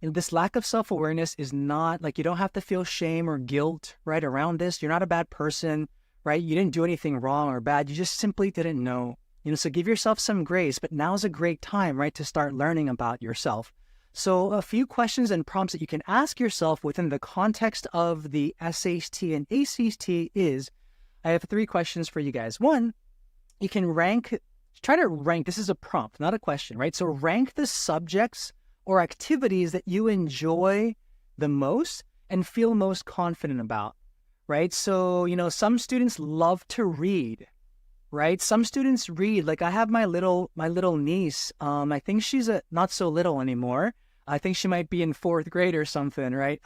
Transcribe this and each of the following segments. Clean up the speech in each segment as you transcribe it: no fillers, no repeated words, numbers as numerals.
And this lack of self-awareness is not like, you don't have to feel shame or guilt, right, around this. You're not a bad person, right? You didn't do anything wrong or bad. You just simply didn't know. So give yourself some grace, but now's a great time, right, to start learning about yourself. So a few questions and prompts that you can ask yourself within the context of the SAT and ACT is, I have 3 questions for you guys. One, you can try to rank, this is a prompt, not a question, right? So rank the subjects or activities that you enjoy the most and feel most confident about, right? So, some students love to read, right? Some students read, like I have my little niece. I think she's not so little anymore. I think she might be in 4th grade or something, right?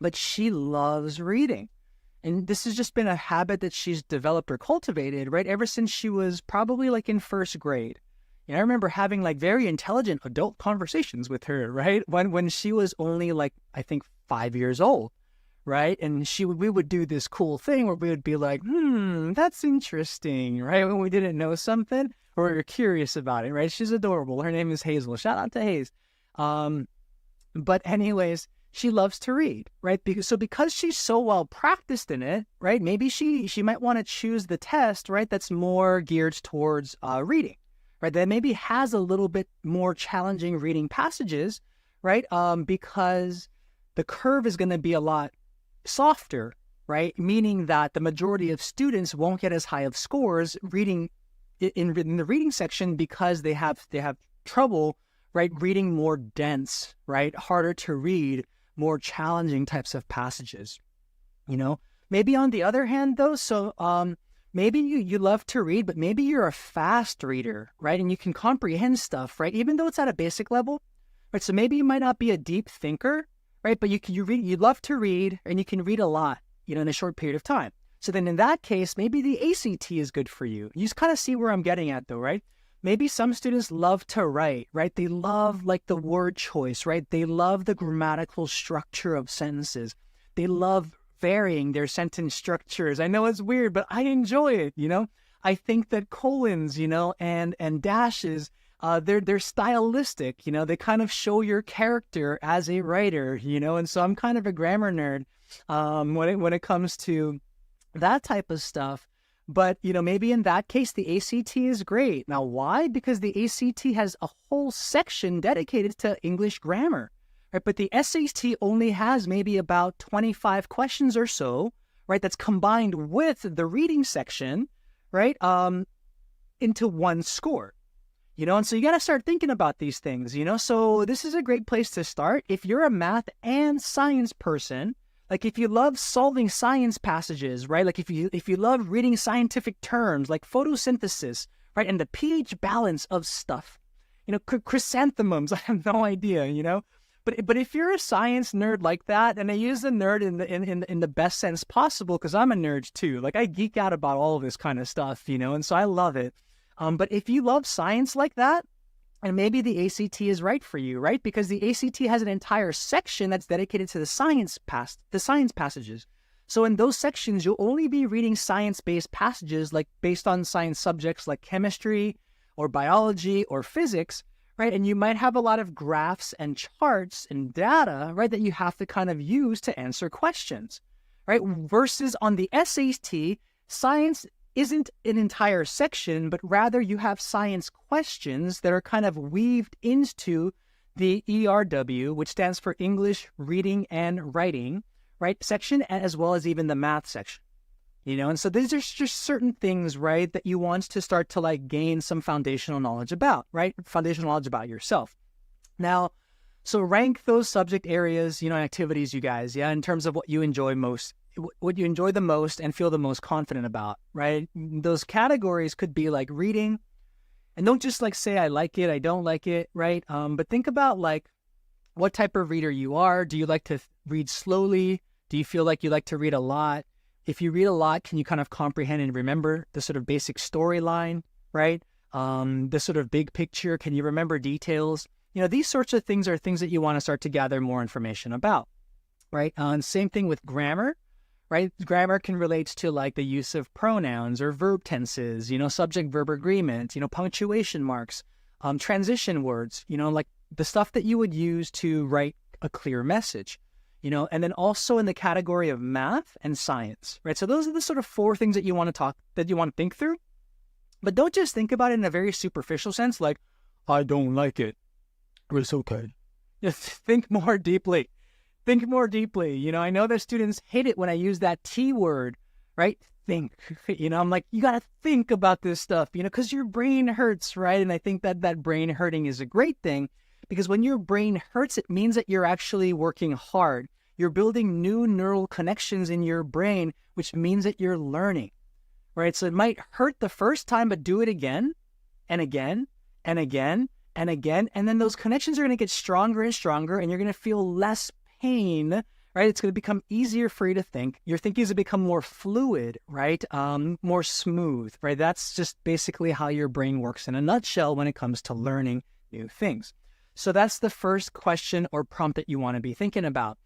But she loves reading. And this has just been a habit that she's developed or cultivated, right? Ever since she was probably like in 1st grade. I remember having like very intelligent adult conversations with her, right? When she was only like, I think 5 years old. Right. And we would do this cool thing where we would be like, that's interesting. Right. When we didn't know something or we were curious about it. Right. She's adorable. Her name is Hazel. Shout out to Hayes. But anyways, she loves to read. Right. Because she's so well practiced in it. Right. Maybe she might want to choose the test. Right. That's more geared towards reading. Right. That maybe has a little bit more challenging reading passages. Right. Because the curve is going to be a lot softer, right? Meaning that the majority of students won't get as high of scores reading in the reading section because they have trouble, right? Reading more dense, right? Harder to read, more challenging types of passages, Maybe on the other hand though, so maybe you love to read, but maybe you're a fast reader, right? And you can comprehend stuff, right? Even though it's at a basic level, right? So maybe you might not be a deep thinker, right? But you love to read and you can read a lot, in a short period of time. So then in that case, maybe the ACT is good for you. You just kind of see where I'm getting at though, right? Maybe some students love to write, right? They love like the word choice, right? They love the grammatical structure of sentences. They love varying their sentence structures. I know it's weird, but I enjoy it, I think that colons, and dashes, they're stylistic, they kind of show your character as a writer, and so I'm kind of a grammar nerd when it comes to that type of stuff. But, maybe in that case, the ACT is great. Now, why? Because the ACT has a whole section dedicated to English grammar, right? But the SAT only has maybe about 25 questions or so, right? That's combined with the reading section, right? Into one score. And so you got to start thinking about these things, so this is a great place to start. If you're a math and science person, like if you love solving science passages, right? Like if you love reading scientific terms like photosynthesis, right? And the pH balance of stuff, chrysanthemums, I have no idea, but if you're a science nerd like that, and I use the nerd in the best sense possible, because I'm a nerd too, like I geek out about all of this kind of stuff, and so I love it. But if you love science like that, and maybe the ACT is right for you, right? Because the ACT has an entire section that's dedicated to the science passages. So in those sections, you'll only be reading science-based passages, like based on science subjects like chemistry or biology or physics, right? And you might have a lot of graphs and charts and data, right, that you have to kind of use to answer questions, right? Versus on the SAT, science isn't an entire section, but rather you have science questions that are kind of weaved into the ERW, which stands for English Reading and Writing, right, section, as well as even the math section, and so these are just certain things, right, that you want to start to like gain some foundational knowledge about, right, foundational knowledge about yourself. Now, so rank those subject areas, activities, you guys, in terms of what you enjoy the most and feel the most confident about, right? Those categories could be like reading, and don't just like say, I like it, I don't like it, right? But think about like what type of reader you are. Do you like to read slowly? Do you feel like you like to read a lot? If you read a lot, can you kind of comprehend and remember the sort of basic storyline, right? The sort of big picture, can you remember details? These sorts of things are things that you want to start to gather more information about, right? Same thing with grammar. Right? Grammar can relate to like the use of pronouns or verb tenses, subject-verb agreement, punctuation marks, transition words, like the stuff that you would use to write a clear message, and then also in the category of math and science, right? So those are the sort of four things that you want to think through. But don't just think about it in a very superficial sense, like, I don't like it, but it's okay. Just think more deeply. Think more deeply. I know that students hate it when I use that T word, right? Think. I'm like, you got to think about this stuff, because your brain hurts, right? And I think that brain hurting is a great thing, because when your brain hurts, it means that you're actually working hard. You're building new neural connections in your brain, which means that you're learning, right? So it might hurt the first time, but do it again and again and again and again. And then those connections are going to get stronger and stronger, and you're going to feel less pain, right? It's going to become easier for you to think. Your thinking is going to become more fluid, right? More smooth, right? That's just basically how your brain works in a nutshell when it comes to learning new things. So that's the first question or prompt that you want to be thinking about.